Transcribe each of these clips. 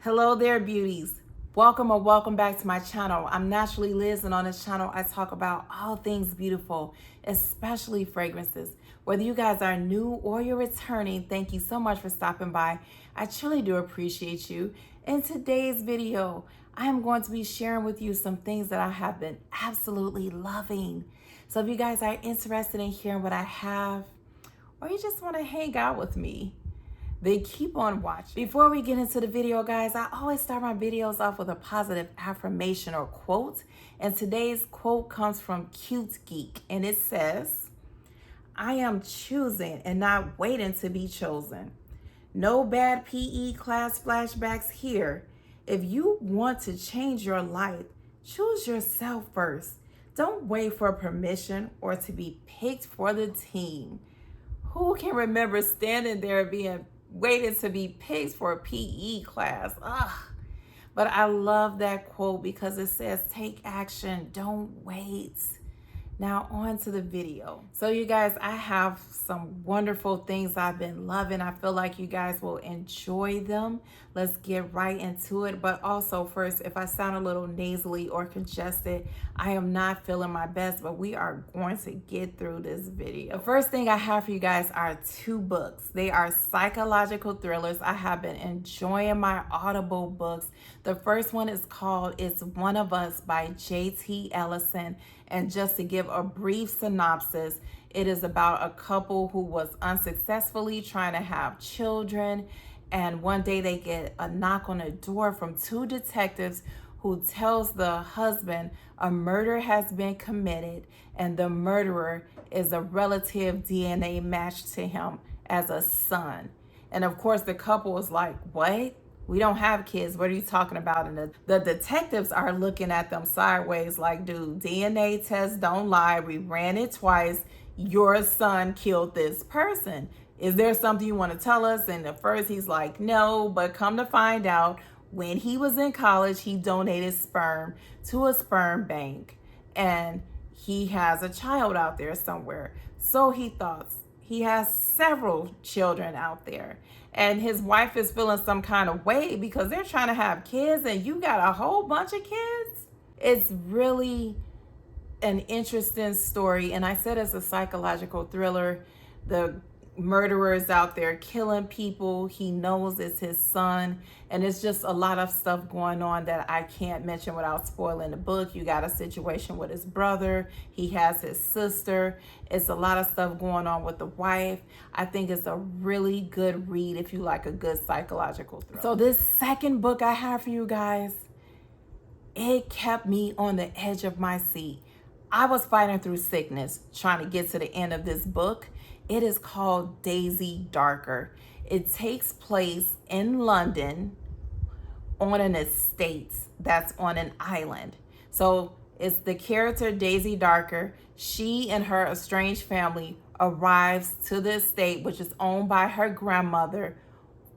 Hello there, beauties. Welcome or welcome back to my channel. I'm Naturally Liz, and on this channel, I talk about all things beautiful, especially fragrances. Whether you guys are new or you're returning, thank you so much for stopping by. I truly do appreciate you. In today's video, I am going to be sharing with you some things that I have been absolutely loving. So if you guys are interested in hearing what I have, or you just want to hang out with me, then keep on watching. Before we get into the video, guys, I always start my videos off with a positive affirmation or quote. And today's quote comes from Cute Geek, and it says, "I am choosing and not waiting to be chosen. No bad PE class flashbacks here. If you want to change your life, choose yourself first. Don't wait for permission or to be picked for the team." Who can remember standing there being waited to be picked for a PE class? Ugh. But I love that quote because it says, take action, don't wait. Now on to the video. So you guys, I have some wonderful things I've been loving. I feel like you guys will enjoy them. Let's get right into it. But also first, if I sound a little nasally or congested, I am not feeling my best, but we are going to get through this video. The first thing I have for you guys are two books. They are psychological thrillers. I have been enjoying my Audible books. The first one is called It's One of Us by J.T. Ellison. And just to give a brief synopsis, it is about a couple who was unsuccessfully trying to have children. And one day they get a knock on the door from two detectives who tells the husband a murder has been committed and the murderer is a relative DNA match to him as a son. And of course the couple was like, what? We don't have kids. What are you talking about? And the detectives are looking at them sideways like, dude, DNA tests don't lie. We ran it twice. Your son killed this person. Is there something you want to tell us? And at first he's like, no, but come to find out, when he was in college, he donated sperm to a sperm bank. And he has a child out there somewhere. So he thought he has several children out there. And his wife is feeling some kind of way because they're trying to have kids and you got a whole bunch of kids. It's really an interesting story. And I said it's a psychological thriller. The murderer is out there killing people. He knows it's his son. And it's just a lot of stuff going on that I can't mention without spoiling the book. You got a situation with his brother. He has his sister. It's a lot of stuff going on with the wife. I think it's a really good read if you like a good psychological thriller. So this second book I have for you guys, it kept me on the edge of my seat. I was fighting through sickness trying to get to the end of this book. It is called Daisy Darker. It takes place in London on an estate that's on an island. So it's the character Daisy Darker. She and her estranged family arrives to the estate, which is owned by her grandmother,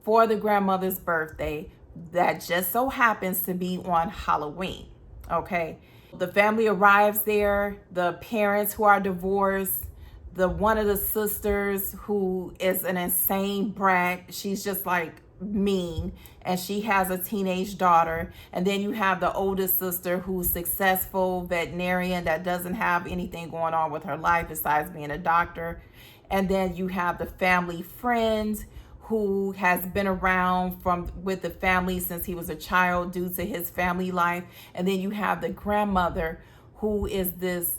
for the grandmother's birthday that just so happens to be on Halloween. Okay. The family arrives there. The parents who are divorced, one of the sisters who is an insane brat, she's just like mean, and she has a teenage daughter. And then you have the oldest sister who's successful veterinarian that doesn't have anything going on with her life besides being a doctor. And then you have the family friend who has been around with the family since he was a child due to his family life. And then you have the grandmother, who is this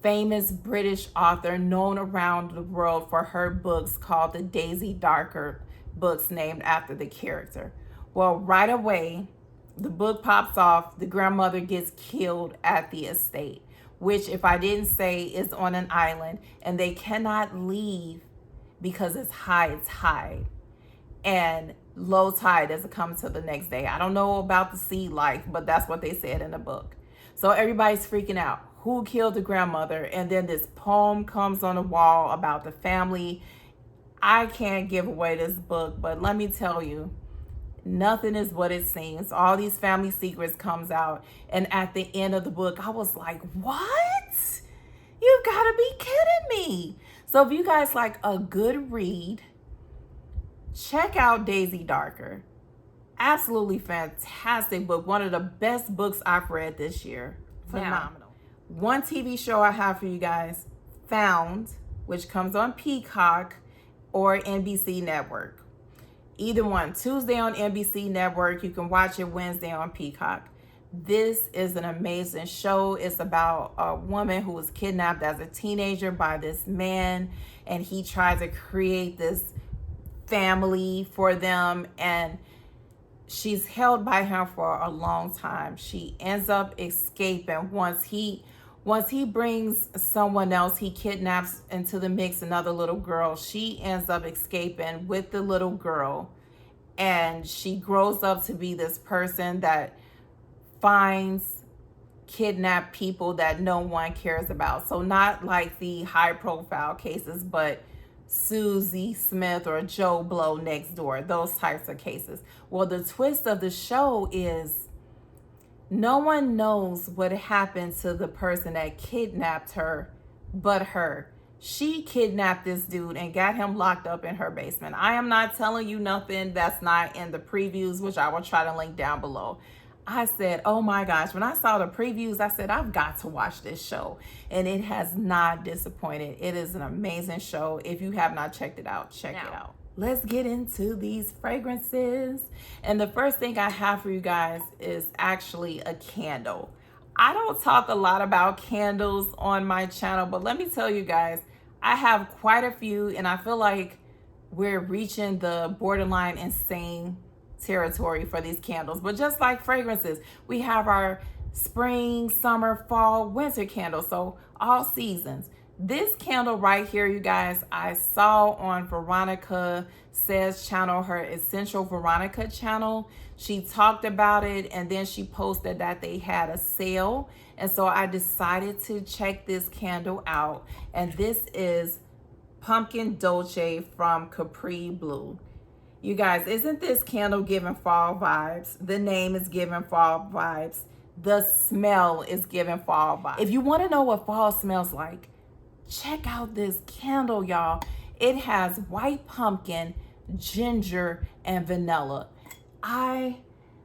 famous British author known around the world for her books called the Daisy Darker books, named after the character. Well, right away, the book pops off. The grandmother gets killed at the estate, which, if I didn't say, is on an island, and they cannot leave because it's high tide, and low tide doesn't come until the next day. I don't know about the sea life, but that's what they said in the book. So everybody's freaking out. Who killed the grandmother? And then this poem comes on the wall about the family. I can't give away this book, but let me tell you, nothing is what it seems. All these family secrets comes out. And at the end of the book, I was like, what? You gotta be kidding me. So if you guys like a good read, check out Daisy Darker. Absolutely fantastic book. One of the best books I've read this year. Phenomenal. One TV show I have for you guys, Found, which comes on Peacock or NBC Network. Either one. Tuesday on NBC Network. You can watch it Wednesday on Peacock. This is an amazing show. It's about a woman who was kidnapped as a teenager by this man, and he tried to create this family for them, and she's held by him for a long time. She ends up escaping once he brings someone else. He kidnaps into the mix another little girl. She ends up escaping with the little girl, and she grows up to be this person that finds kidnapped people that no one cares about. So not like the high profile cases, but Susie Smith or Joe Blow next door, those types of cases. Well, the twist of the show is no one knows what happened to the person that kidnapped her but her. She kidnapped this dude and got him locked up in her basement. I am not telling you nothing that's not in the previews, which I will try to link down below. I said, oh my gosh, when I saw the previews, I said, I've got to watch this show. And it has not disappointed. It is an amazing show. If you have not checked it out, check it out. Let's get into these fragrances. And the first thing I have for you guys is actually a candle. I don't talk a lot about candles on my channel, but let me tell you guys, I have quite a few, and I feel like we're reaching the borderline insane territory for these candles. But just like fragrances, we have our spring, summer, fall, winter candles, so all seasons. This candle right here, you guys, I saw on Veronica Says channel, her Essential Veronica channel. She talked about it, and then she posted that they had a sale, and so I decided to check this candle out. And this is Pumpkin Dolce from Capri Blue. You guys, isn't this candle giving fall vibes? The name is giving fall vibes. The smell is giving fall vibes. If you want to know what fall smells like, check out this candle, y'all. It has white pumpkin, ginger, and vanilla. I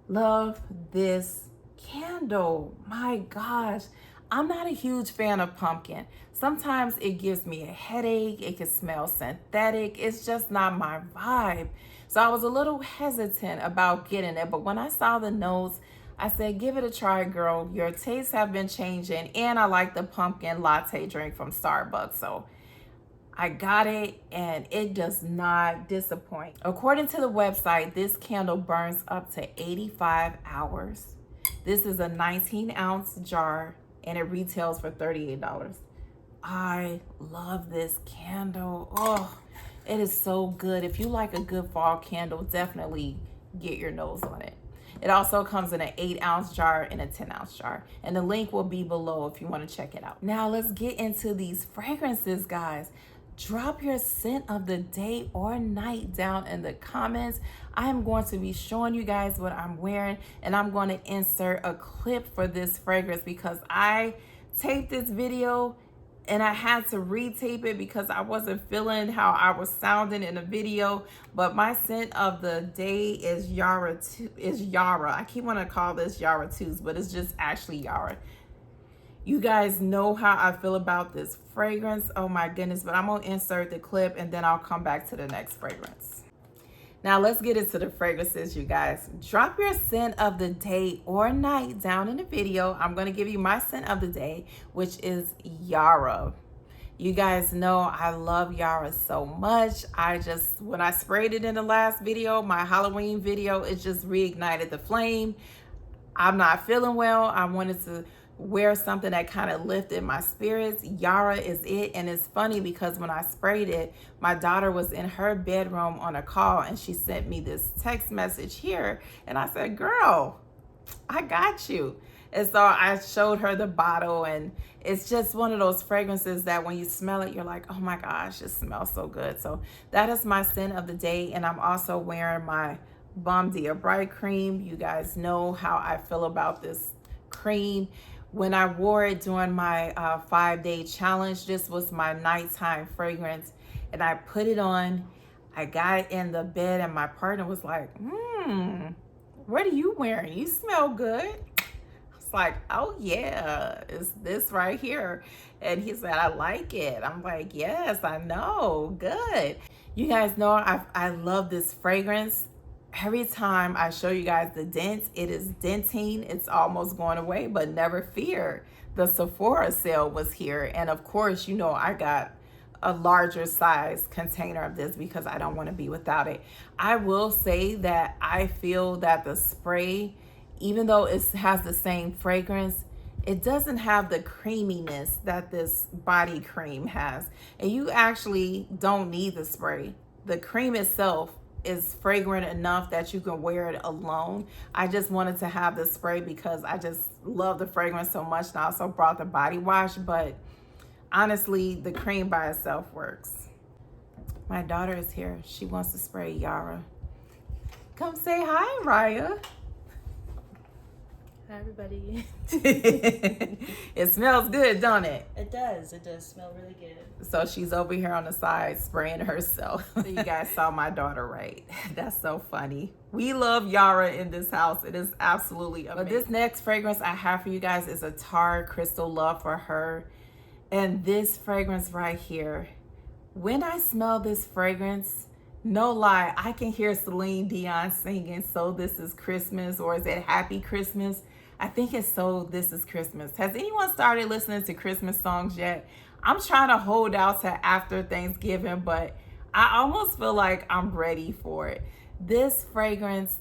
love this candle. My gosh. I'm not a huge fan of pumpkin. Sometimes it gives me a headache. It can smell synthetic. It's just not my vibe. So I was a little hesitant about getting it, but when I saw the notes, I said, give it a try, girl. Your tastes have been changing, and I like the pumpkin latte drink from Starbucks. So I got it, and it does not disappoint. According to the website, this candle burns up to 85 hours. This is a 19-ounce jar, and it retails for $38. I love this candle. Oh, it is so good. If you like a good fall candle, definitely get your nose on it. It also comes in an 8-ounce jar and a 10-ounce jar. And the link will be below if you want to check it out. Now let's get into these fragrances, guys. Drop your scent of the day or night down in the comments. I am going to be showing you guys what I'm wearing, and I'm going to insert a clip for this fragrance because I taped this video and I had to retape it because I wasn't feeling how I was sounding in the video. But my scent of the day is Yara. I keep wanting to call this Yara Twos, but it's just actually Yara. You guys know how I feel about this fragrance. Oh my goodness, but I'm gonna insert the clip and then I'll come back to the next fragrance. Now let's get into the fragrances, you guys. Drop your scent of the day or night down in the video. I'm gonna give you my scent of the day, which is Yara. You guys know I love Yara so much. When I sprayed it in the last video, my Halloween video, it just reignited the flame. I'm not feeling well. I wanted to wear something that kind of lifted my spirits. Yara is it. And it's funny because when I sprayed it, my daughter was in her bedroom on a call and she sent me this text message here, and I said, girl, I got you. And so I showed her the bottle, and it's just one of those fragrances that when you smell it, you're like, oh my gosh, it smells so good. So that is my scent of the day. And I'm also wearing my Bom Dia Bright Cream. You guys know how I feel about this cream. When I wore it during my 5-day challenge, this was my nighttime fragrance, and I put it on. I got in the bed, and my partner was like, what are you wearing? You smell good. It's like, oh yeah, it's this right here. And he said, I like it. I'm like, yes, I know, good. You guys know I love this fragrance. Every time I show you guys the dent, it is denting. It's almost going away, but never fear. The Sephora sale was here. And of course, you know, I got a larger size container of this because I don't want to be without it. I will say that I feel that the spray, even though it has the same fragrance, it doesn't have the creaminess that this body cream has. And you actually don't need the spray. The cream itself is fragrant enough that you can wear it alone. I just wanted to have the spray because I just love the fragrance so much, and I also brought the body wash, but honestly, the cream by itself works. My daughter is here. She wants to spray Yara. Come say hi, Raya. Hi, everybody. It smells good, don't it? It does smell really good. So she's over here on the side spraying herself. So you guys saw my daughter, right? That's so funny. We love Yara in this house. It is absolutely amazing. But this next fragrance I have for you guys is Attar Crystal Love for Her. And this fragrance right here, when I smell this fragrance, no lie, I can hear Celine Dion singing So This Is Christmas, or is it Happy Christmas? I think it's So This Is Christmas. Has anyone started listening to Christmas songs yet? I'm trying to hold out to after Thanksgiving, but I almost feel like I'm ready for it. This fragrance,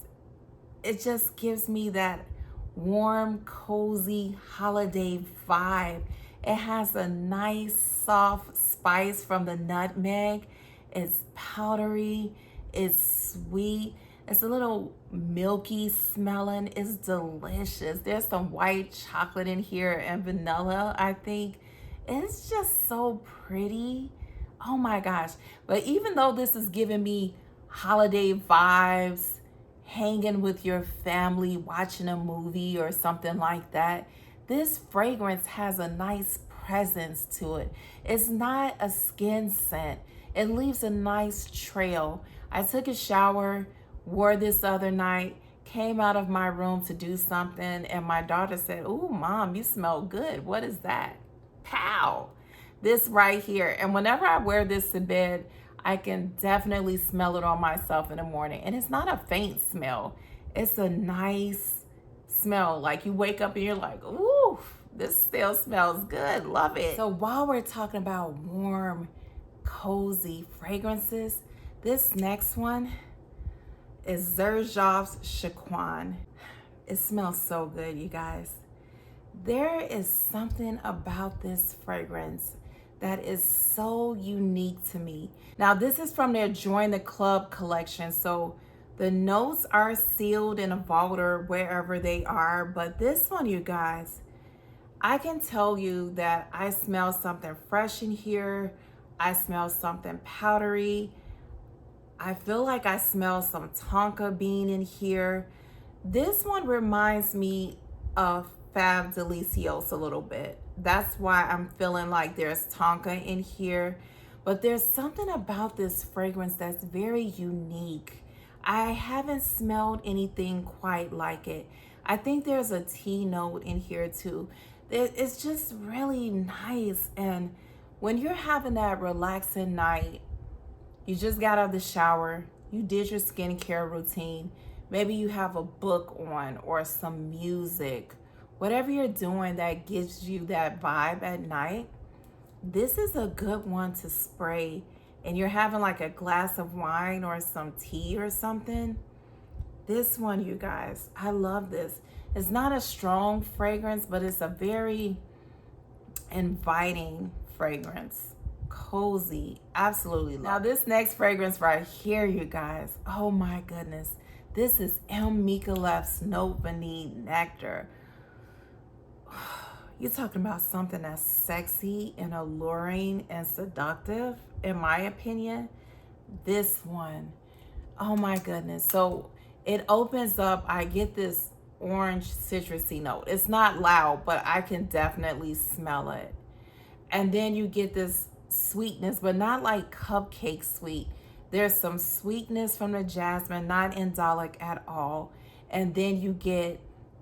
it just gives me that warm, cozy holiday vibe. It has a nice, soft spice from the nutmeg. It's powdery, it's sweet, it's a little milky smelling, it's delicious. There's some white chocolate in here and vanilla, I think. It's just so pretty. Oh my gosh. But even though this is giving me holiday vibes, hanging with your family, watching a movie or something like that, this fragrance has a nice presence to it. It's not a skin scent. It leaves a nice trail. I took a shower, wore this the other night, came out of my room to do something, and my daughter said, "Ooh, Mom, you smell good. What is that?" Pow! This right here. And whenever I wear this to bed, I can definitely smell it on myself in the morning. And it's not a faint smell. It's a nice smell. Like you wake up and you're like, ooh, this still smells good. Love it. So while we're talking about warm, cozy fragrances, this next one is Xerjoff Shunkoin. It smells so good, you guys. There is something about this fragrance that is so unique to me. Now, this is from their Join the Club collection, so the notes are sealed in a vault or wherever they are, but this one, you guys, I can tell you that I smell something fresh in here. I smell something powdery. I feel like I smell some tonka bean in here. This one reminds me of Fab Delicios a little bit. That's why I'm feeling like there's tonka in here. But there's something about this fragrance that's very unique. I haven't smelled anything quite like it. I think there's a tea note in here too. It's just really nice. And when you're having that relaxing night, you just got out of the shower, you did your skincare routine, maybe you have a book on or some music, whatever you're doing that gives you that vibe at night, this is a good one to spray. And you're having like a glass of wine or some tea or something. This one, you guys, I love this. It's not a strong fragrance, but it's a very inviting fragrance. Cozy, absolutely love. Now this next fragrance right here, you guys, oh my goodness. This is Micallef's Note Vanille Nectar. You're talking about something that's sexy and alluring and seductive, in my opinion. This one, oh my goodness. So it opens up, I get this orange citrusy note. It's not loud, but I can definitely smell it. And then you get this sweetness, but not like cupcake sweet. There's some sweetness from the jasmine, not indolic at all. And then you get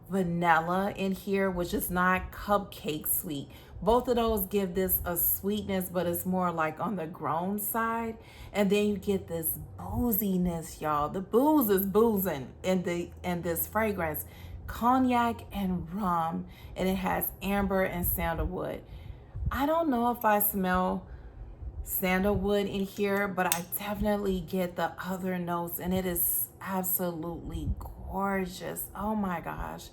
vanilla in here, which is not cupcake sweet. Both of those give this a sweetness, but it's more like on the grown side. And then you get this booziness, y'all. The booze is boozing in this fragrance. Cognac and rum, and it has amber and sandalwood. I don't know if I smell sandalwood in here, but I definitely get the other notes, and it is absolutely gorgeous. Oh my gosh.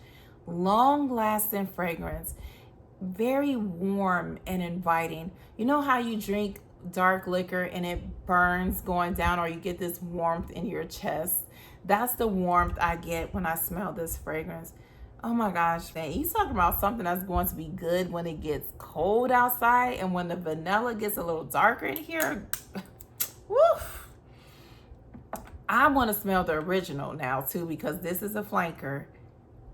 Long lasting fragrance, very warm and inviting. You know how you drink dark liquor and it burns going down, or you get this warmth in your chest? That's the warmth I get when I smell this fragrance. Oh my gosh, man, you talking about something that's going to be good when it gets cold outside, and when the vanilla gets a little darker in here. Woof. I want to smell the original now too, because this is a flanker.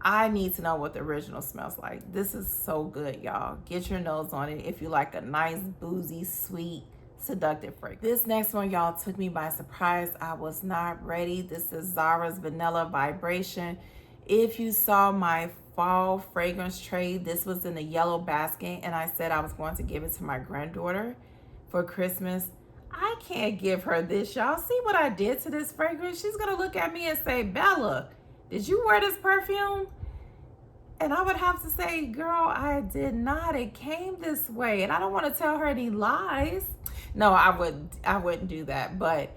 I need to know what the original smells like. This is so good, y'all. Get your nose on it if you like a nice, boozy, sweet, seductive fragrance. This next one, y'all, took me by surprise. I was not ready. This is Zara's Vanilla Vibration. If you saw my fall fragrance tray, this was in the yellow basket, and I said I was going to give it to my granddaughter for Christmas. I can't give her this, y'all. See what I did to this fragrance? She's gonna look at me and say, Bella, did you wear this perfume? And I would have to say, girl, I did not. It came this way. And I don't want to tell her any lies. No, I wouldn't do that. But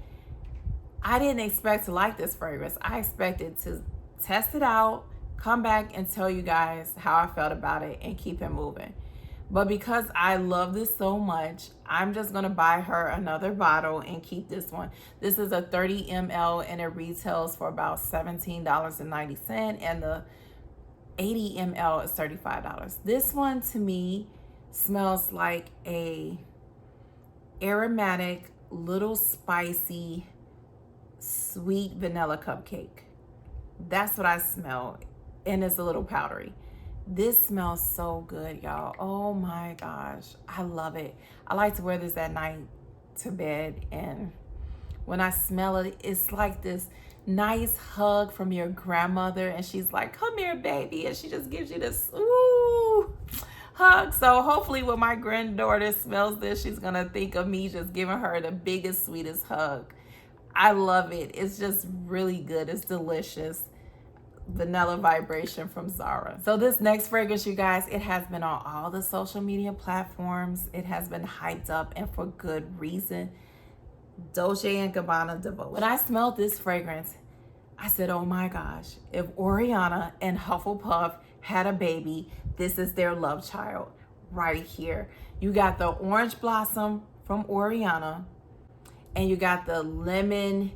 I didn't expect to like this fragrance. I expected to test it out, come back and tell you guys how I felt about it, and keep it moving. But because I love this so much, I'm just going to buy her another bottle and keep this one. This is a 30 ml and it retails for about $17.90, and the 80 ml is $35. This one to me smells like a aromatic, little spicy, sweet vanilla cupcake. That's what I smell, and it's a little powdery. This smells so good, y'all. Oh my gosh, I love it. I like to wear this at night to bed, and when I smell it, it's like this nice hug from your grandmother, and she's like, come here, baby, and she just gives you this ooh hug. So hopefully when my granddaughter smells this, she's gonna think of me just giving her the biggest, sweetest hug. I love it. It's just really good. It's delicious. Vanilla Vibration from Zara. So this next fragrance, you guys, it has been on all the social media platforms. It has been hyped up, and for good reason. Dolce & Gabbana Devotion. When I smelled this fragrance, I said, oh my gosh, if Oriana and Hufflepuff had a baby, this is their love child right here. You got the orange blossom from Oriana, and you got the lemon,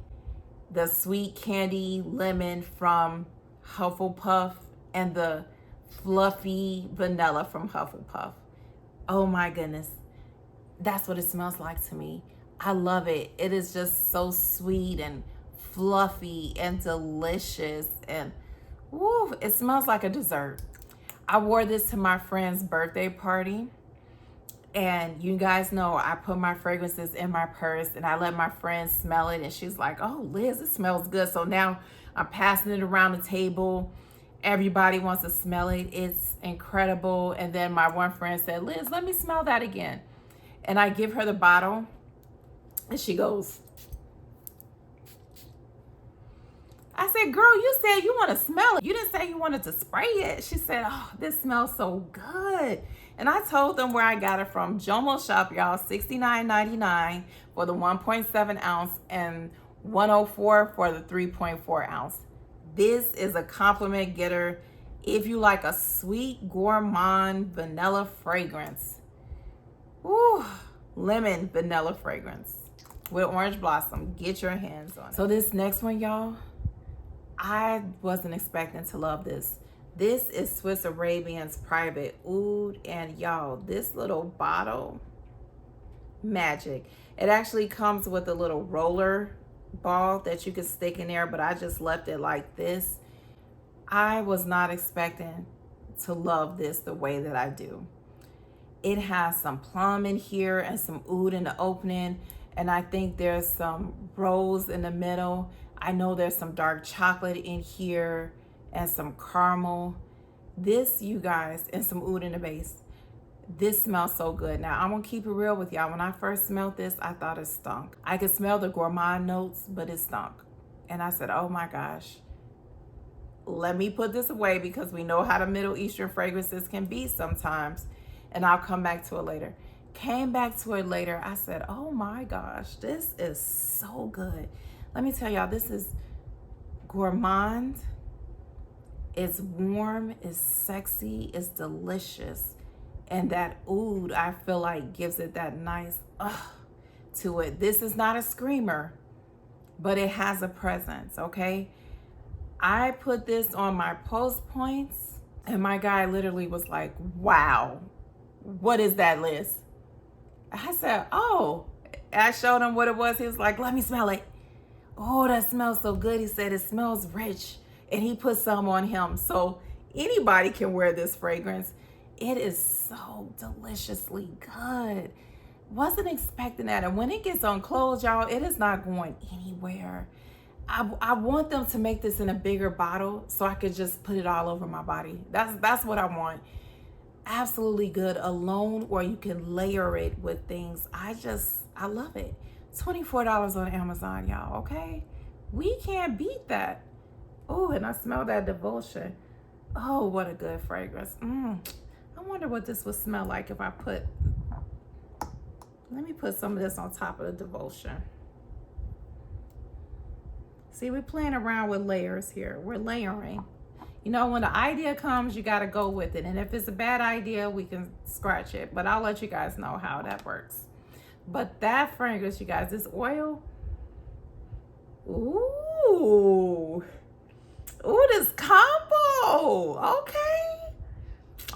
the sweet candy lemon from Hufflepuff, and the fluffy vanilla from Hufflepuff. Oh my goodness. That's what it smells like to me. I love it. It is just so sweet and fluffy and delicious, and woo, it smells like a dessert. I wore this to my friend's birthday party, and you guys know I put my fragrances in my purse, and I let my friend smell it, and she's like, oh, Liz, it smells good. So now I'm passing it around the table. Everybody wants to smell it. It's incredible. And then my one friend said, Liz, let me smell that again. And I give her the bottle, and she goes, I said, girl, you said you want to smell it. You didn't say you wanted to spray it. She said, oh, this smells so good. And I told them where I got it from. Jomo Shop, y'all, $69.99 for the 1.7 ounce and $104 for the 3.4 ounce. This is a compliment getter if you like a sweet gourmand vanilla fragrance. Ooh, lemon vanilla fragrance with orange blossom. Get your hands on it. So this next one, y'all, I wasn't expecting to love this. This is Swiss Arabian's Private Oud, and y'all, this little bottle, magic. It actually comes with a little roller ball that you can stick in there, but I just left it like this. I was not expecting to love this the way that I do. It has some plum in here and some oud in the opening, and I think there's some rose in the middle. I know there's some dark chocolate in here, and some caramel. This, you guys, and some oud in the base. This smells so good. Now, I'm gonna keep it real with y'all. When I first smelled this, I thought it stunk. I could smell the gourmand notes, but it stunk. And I said, oh my gosh, let me put this away, because we know how the Middle Eastern fragrances can be sometimes. And I'll come back to it later. Came back to it later. I said, oh my gosh, this is so good. Let me tell y'all, this is gourmand. It's warm, it's sexy, it's delicious. And that oud, I feel like, gives it that nice to it. This is not a screamer, but it has a presence, okay? I put this on my post points, and my guy literally was like, wow, what is that, Liz? I said, oh. I showed him what it was. He was like, let me smell it. Oh, that smells so good. He said it smells rich. And he put some on him. So anybody can wear this fragrance. It is so deliciously good. Wasn't expecting that. And when it gets on clothes, y'all, it is not going anywhere. I want them to make this in a bigger bottle so I could just put it all over my body. That's what I want. Absolutely good alone, or you can layer it with things. I love it. $24 on Amazon, y'all, okay? We can't beat that. Oh, and I smell that Devotion. Oh, what a good fragrance. I wonder what this would smell like if I let me put some of this on top of the Devotion. See, we're playing around with layers here. We're layering. You know, when the idea comes, you got to go with it. And if it's a bad idea, we can scratch it. But I'll let you guys know how that works. But that fragrance, you guys, this oil. Ooh, this combo.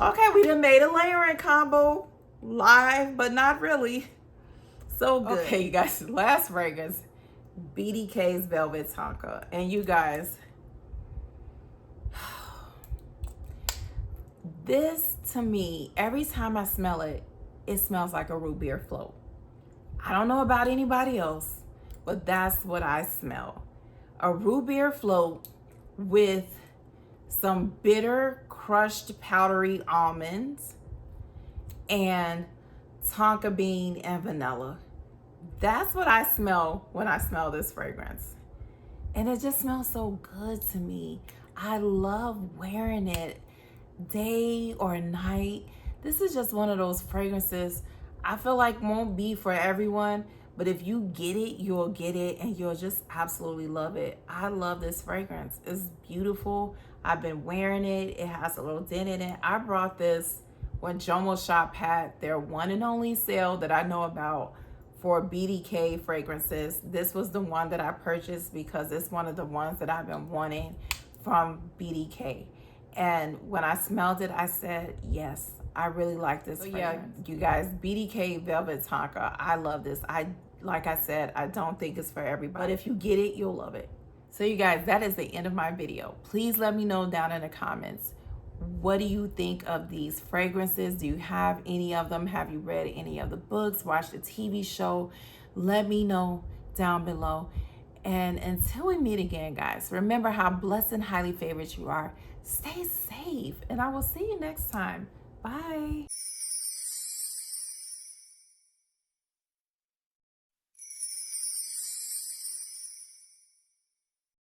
Okay, we done made a layering combo live, but not really. So good. Okay, you guys, last fragrance, BDK's Velvet Tonka. And you guys, this to me, every time I smell it, it smells like a root beer float. I don't know about anybody else, but that's what I smell. A root beer float with some bitter crushed powdery almonds and tonka bean and vanilla. That's what I smell when I smell this fragrance. And it just smells so good to me. I love wearing it day or night. This is just one of those fragrances I feel like won't be for everyone, but if you get it, you'll get it, and you'll just absolutely love it. I love this fragrance. It's beautiful. I've been wearing it. It has a little dent in it. I brought this when Jomo Shop had their one and only sale that I know about for BDK fragrances. This was the one that I purchased because it's one of the ones that I've been wanting from BDK. And when I smelled it, I said, yes, I really like this fragrance. Yeah, you guys, BDK Velvet Tonka. I love this. Like I said, I don't think it's for everybody, but if you get it, you'll love it. So you guys, that is the end of my video. Please let me know down in the comments, what do you think of these fragrances? Do you have any of them? Have you read any of the books? Watched the TV show? Let me know down below. And until we meet again, guys, remember how blessed and highly favored you are. Stay safe, and I will see you next time. Bye.